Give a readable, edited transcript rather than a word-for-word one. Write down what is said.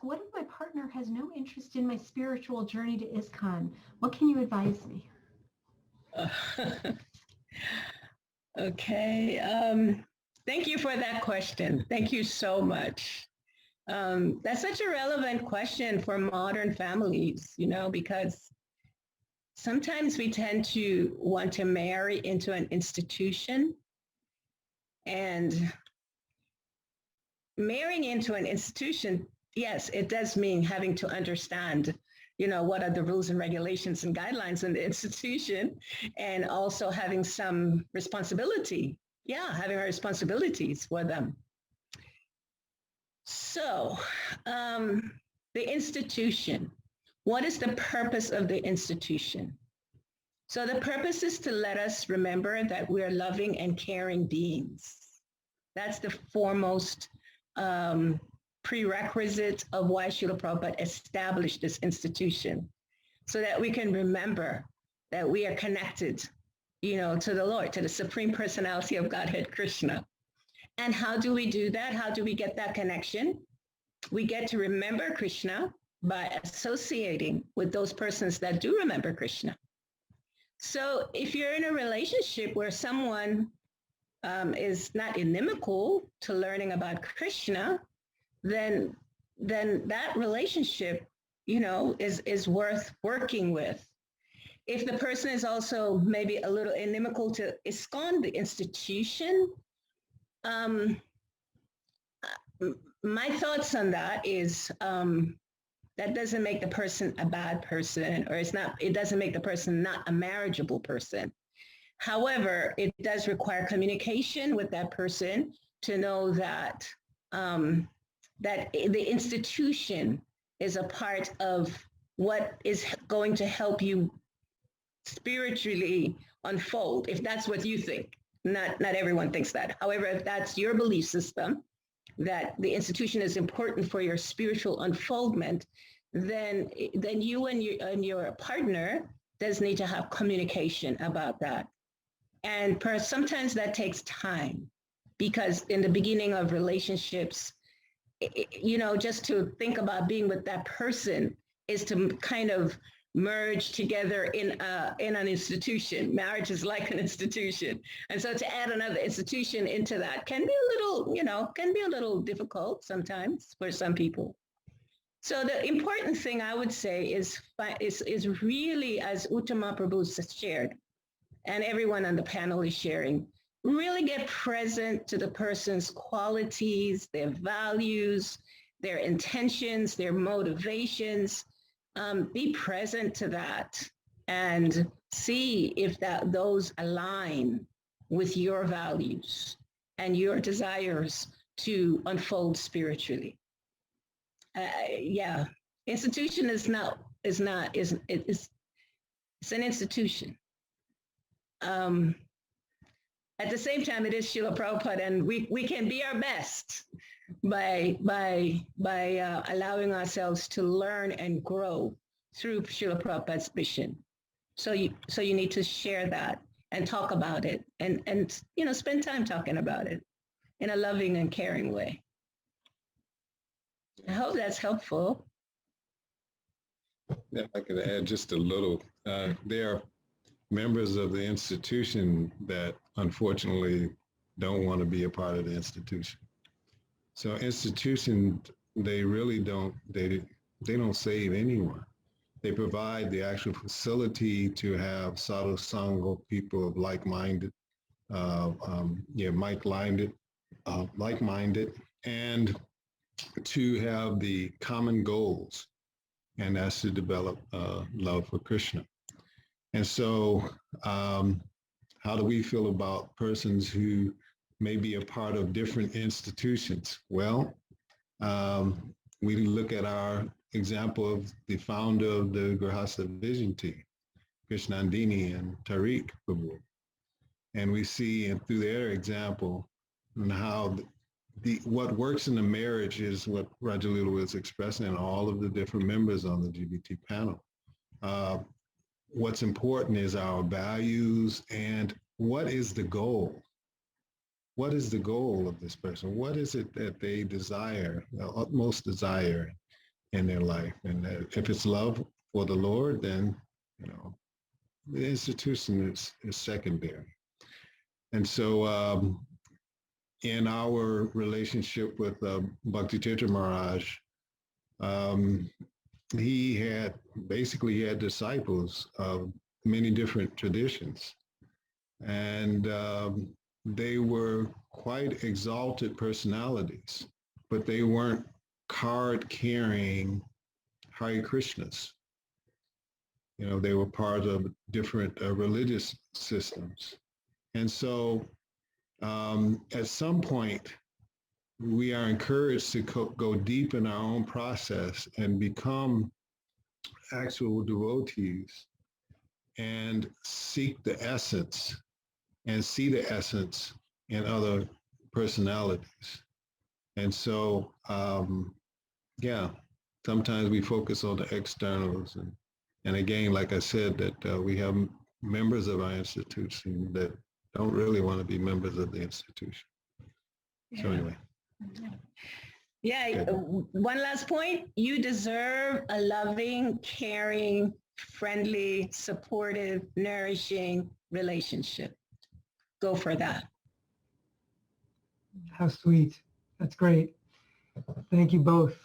what if my partner has no interest in my spiritual journey to ISKCON? What can you advise me? Okay. Thank you for that question. Thank you so much. That's such a relevant question for modern families, because sometimes we tend to want to marry into an institution, and marrying into an institution, yes, it does mean having to understand, what are the rules and regulations and guidelines in the institution, and also having some responsibility. Yeah, having responsibilities for them. So, the institution. What is the purpose of the institution? So the purpose is to let us remember that we are loving and caring beings. That's the foremost prerequisite of why Srila Prabhupada established this institution, so that we can remember that we are connected, to the Lord, to the Supreme Personality of Godhead, Krishna. And how do we do that? How do we get that connection? We get to remember Krishna by associating with those persons that do remember Krishna. So if you're in a relationship where someone is not inimical to learning about Krishna, then that relationship, is worth working with. If the person is also maybe a little inimical to ISKCON, the institution, my thoughts on that is that doesn't make the person a bad person, or it doesn't make the person not a marriageable person. However, it does require communication with that person to know that that the institution is a part of what is going to help you spiritually unfold, if that's what you think. Not everyone thinks that. However, if that's your belief system, that the institution is important for your spiritual unfoldment, then you and your partner does need to have communication about that. And sometimes that takes time, because in the beginning of relationships, just to think about being with that person is to kind of merge together in an institution. Marriage is like an institution. And so to add another institution into that can be a little difficult sometimes for some people. So the important thing I would say is really, as Uttama Prabhu shared, and everyone on the panel is sharing, really get present to the person's qualities, their values, their intentions, their motivations. Be present to that and see if those align with your values and your desires to unfold spiritually. Institution it's an institution. At the same time, it is Srila Prabhupada, and we can be our best by allowing ourselves to learn and grow through Srila Prabhupada's mission. So you need to share that and talk about it, and spend time talking about it in a loving and caring way. I hope that's helpful. Yeah, I could add just a little. There are members of the institution that unfortunately don't want to be a part of the institution. So institutions, they really don't save anyone. They provide the actual facility to have sadhu sangha, people of like-minded, like-minded, and to have the common goals, and that's to develop love for Krishna. And so how do we feel about persons who may be a part of different institutions? Well, we look at our example of the founder of the Grihastha Vision Team, Krishnandini and Tariq Prabhu. And we see through their example and how what works in the marriage is what Vraja-lila was expressing, and all of the different members on the GBT panel. What's important is our values and what is the goal? What is the goal of this person? What is it that they desire, the utmost desire? in their life. And if it's love for the Lord, then, the institution is secondary. And so in our relationship with Bhakti Tirtha Maharaj, he had disciples of many different traditions. And they were quite exalted personalities, but they weren't card-carrying Hare Krishnas. They were part of different religious systems. And so at some point, we are encouraged to go deep in our own process and become actual devotees and seek the essence and see the essence in other personalities. And so, sometimes we focus on the externals. And again, like I said, that we have members of our institution that don't really want to be members of the institution. So anyway. Yeah, one last point. You deserve a loving, caring, friendly, supportive, nourishing relationship. Go for that. How sweet. That's great. Thank you both.